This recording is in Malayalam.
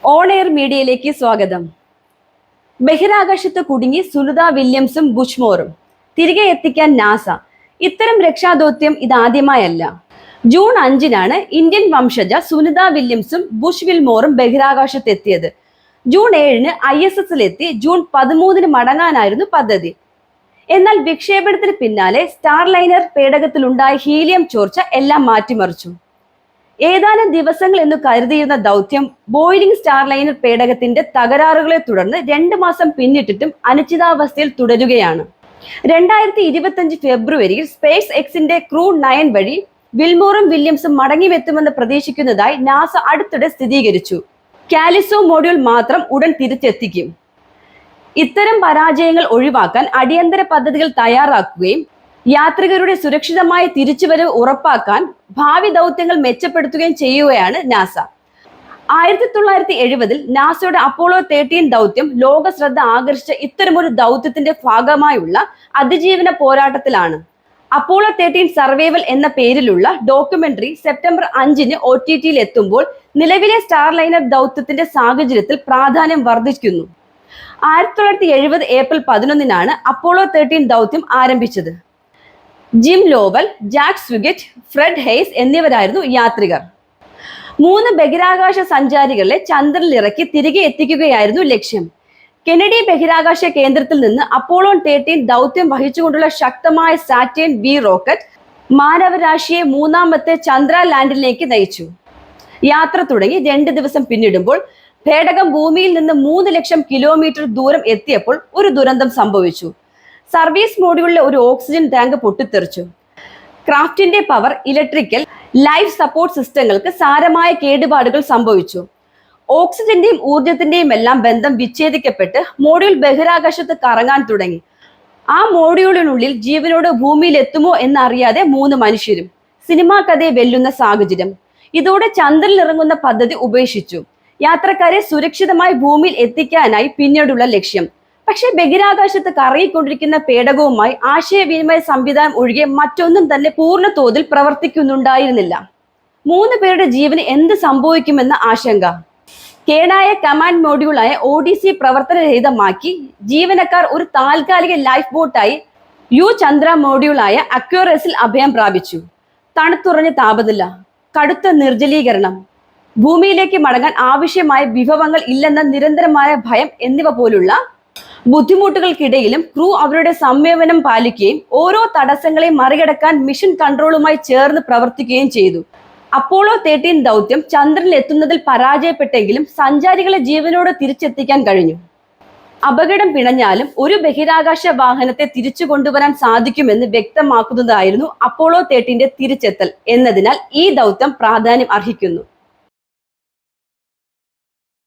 ഓൺ എയർ മീഡിയയിലേക്ക് സ്വാഗതം. ബഹിരാകാശത്ത് കുടുങ്ങി സുനിത വില്യംസും ബുഷ്മോറും തിരികെ എത്തിക്കാൻ നാസ. ഇത്തരം രക്ഷാദൗത്യം ഇതാദ്യമായല്ല. ജൂൺ 5-നാണ് ഇന്ത്യൻ വംശജ സുനിത വില്യംസും ബുഷ് വിൽമോറും ബഹിരാകാശത്തെത്തിയത്. ജൂൺ 7-ന് ISS-ലെത്തി ജൂൺ 13-ന് മടങ്ങാനായിരുന്നു പദ്ധതി. എന്നാൽ വിക്ഷേപണത്തിന് പിന്നാലെ സ്റ്റാർലൈനർ പേടകത്തിലുണ്ടായ ഹീലിയം ചോർച്ച എല്ലാം മാറ്റിമറിച്ചു. ഏതാനും ദിവസങ്ങൾ എന്ന് കരുതിയിരുന്ന ദൗത്യം ബോയിലിംഗ് സ്റ്റാർലൈനർ പേടകത്തിന്റെ തകരാറുകളെ തുടർന്ന് 2 മാസം പിന്നിട്ടിട്ടും അനിശ്ചിതാവസ്ഥയിൽ തുടരുകയാണ്. 2025 ഫെബ്രുവരിയിൽ സ്പേസ് എക്സിന്റെ ക്രൂ 9 വഴി വിൽമോറും വില്യംസും മടങ്ങിവെത്തുമെന്ന് പ്രതീക്ഷിക്കുന്നതായി നാസ അടുത്തിടെ സ്ഥിരീകരിച്ചു. കാലിസോ മോഡ്യൂൾ മാത്രം ഉടൻ തിരിച്ചെത്തിക്കും. ഇത്തരം പരാജയങ്ങൾ ഒഴിവാക്കാൻ അടിയന്തര പദ്ധതികൾ തയ്യാറാക്കുകയും യാത്രികരുടെ സുരക്ഷിതമായ തിരിച്ചുവരവ് ഉറപ്പാക്കാൻ ഭാവി ദൗത്യങ്ങൾ മെച്ചപ്പെടുത്തുകയും ചെയ്യുകയാണ് നാസ. 1970-ൽ നാസയുടെ അപ്പോളോ 13 ദൗത്യം ലോക ശ്രദ്ധ ആകർഷിച്ച ഇത്തരമൊരു ദൗത്യത്തിന്റെ ഭാഗമായുള്ള അതിജീവന പോരാട്ടത്തിലാണ്. അപ്പോളോ 13 സർവൈവൽ എന്ന പേരിലുള്ള ഡോക്യുമെന്ററി സെപ്റ്റംബർ 5-ന് OTT-യിൽ എത്തുമ്പോൾ നിലവിലെ സ്റ്റാർലൈനർ ദൗത്യത്തിന്റെ സാഹചര്യത്തിൽ പ്രാധാന്യം വർദ്ധിക്കുന്നു. 1970 ഏപ്രിൽ 11-നാണ് അപ്പോളോ 13 ദൗത്യം ആരംഭിച്ചത്. Jim Lovell, Jack Swigert, Fred Haise എന്നിവരായിരുന്നു യാത്രികർ. 3 ബഹിരാകാശ സഞ്ചാരികളെ ചന്ദ്രനിൽ ഇറക്കി തിരികെ എത്തിക്കുകയായിരുന്നു ലക്ഷ്യം. കെനഡി ബഹിരാകാശ കേന്ദ്രത്തിൽ നിന്ന് അപ്പോളോ 13 ദൗത്യം വഹിച്ചുകൊണ്ടുള്ള ശക്തമായ സാറ്റേൺ V റോക്കറ്റ് മാനവരാശിയെ 3ാമത്തെ ചന്ദ്ര ലാൻഡിലേക്ക് നയിച്ചു. യാത്ര തുടങ്ങി 2 ദിവസം പിന്നിടുമ്പോൾ പേടകം ഭൂമിയിൽ നിന്ന് 3 ലക്ഷം കിലോമീറ്റർ ദൂരം എത്തിയപ്പോൾ ഒരു ദുരന്തം സംഭവിച്ചു. സർവീസ് മോഡ്യൂളിലെ ഒരു ഓക്സിജൻ ടാങ്ക് പൊട്ടിത്തെറിച്ചു. ക്രാഫ്റ്റിന്റെ പവർ, ഇലക്ട്രിക്കൽ, ലൈഫ് സപ്പോർട്ട് സിസ്റ്റങ്ങൾക്ക് സാരമായ കേടുപാടുകൾ സംഭവിച്ചു. ഓക്സിജന്റെയും ഊർജത്തിന്റെയും എല്ലാം ബന്ധം വിച്ഛേദിക്കപ്പെട്ട് മോഡ്യൂൾ ബഹിരാകാശത്ത് കറങ്ങാൻ തുടങ്ങി. ആ മോഡ്യൂളിനുള്ളിൽ ജീവനോട് ഭൂമിയിൽ എത്തുമോ എന്നറിയാതെ 3 മനുഷ്യരും. സിനിമാ കഥയെ വെല്ലുന്ന സാഹചര്യം. ഇതോടെ ചന്ദ്രനിൽ ഇറങ്ങുന്ന പദ്ധതി ഉപേക്ഷിച്ചു. യാത്രക്കാരെ സുരക്ഷിതമായി ഭൂമിയിൽ എത്തിക്കാനായി പിന്നീടുള്ള ലക്ഷ്യം. പക്ഷെ ബഹിരാകാശത്ത് കറങ്ങിക്കൊണ്ടിരിക്കുന്ന പേടകവുമായി ആശയവിനിമയ സംവിധാനം ഒഴികെ മറ്റൊന്നും തന്നെ പൂർണ്ണ തോതിൽ പ്രവർത്തിക്കുന്നുണ്ടായിരുന്നില്ല. 3 പേരുടെ ജീവന് എന്ത് സംഭവിക്കുമെന്ന ആശങ്ക. കേടായ കമാൻഡ് മോഡ്യൂളായ ODC പ്രവർത്തനരഹിതമാക്കി ജീവനക്കാർ ഒരു താൽക്കാലിക ലൈഫ് ബോട്ടായി ചന്ദ്ര മോഡ്യൂളായ അക്വേറിയസിൽ അഭയം പ്രാപിച്ചു. തണുത്തുറഞ്ഞ താപനില, കടുത്ത നിർജ്ജലീകരണം, ഭൂമിയിലേക്ക് മടങ്ങാൻ ആവശ്യമായ വിഭവങ്ങൾ ഇല്ലെന്ന നിരന്തരമായ ഭയം എന്നിവ പോലുള്ള ബുദ്ധിമുട്ടുകൾക്കിടയിലും ക്രൂ അവരുടെ സംയമനം പാലിക്കുകയും ഓരോ തടസ്സങ്ങളെയും മറികടക്കാൻ മിഷൻ കൺട്രോളുമായി ചേർന്ന് പ്രവർത്തിക്കുകയും ചെയ്തു. അപ്പോളോ 13 ദൗത്യം ചന്ദ്രനിൽ എത്തുന്നതിൽ പരാജയപ്പെട്ടെങ്കിലും സഞ്ചാരികളെ ജീവനോടെ തിരിച്ചെത്തിക്കാൻ കഴിഞ്ഞു. അപകടം പിണഞ്ഞാലും ഒരു ബഹിരാകാശ വാഹനത്തെ തിരിച്ചു കൊണ്ടുവരാൻ സാധിക്കുമെന്ന് വ്യക്തമാക്കുന്നതായിരുന്നു അപ്പോളോ 13 തിരിച്ചെത്തൽ എന്നതിനാൽ ഈ ദൗത്യം പ്രാധാന്യം അർഹിക്കുന്നു.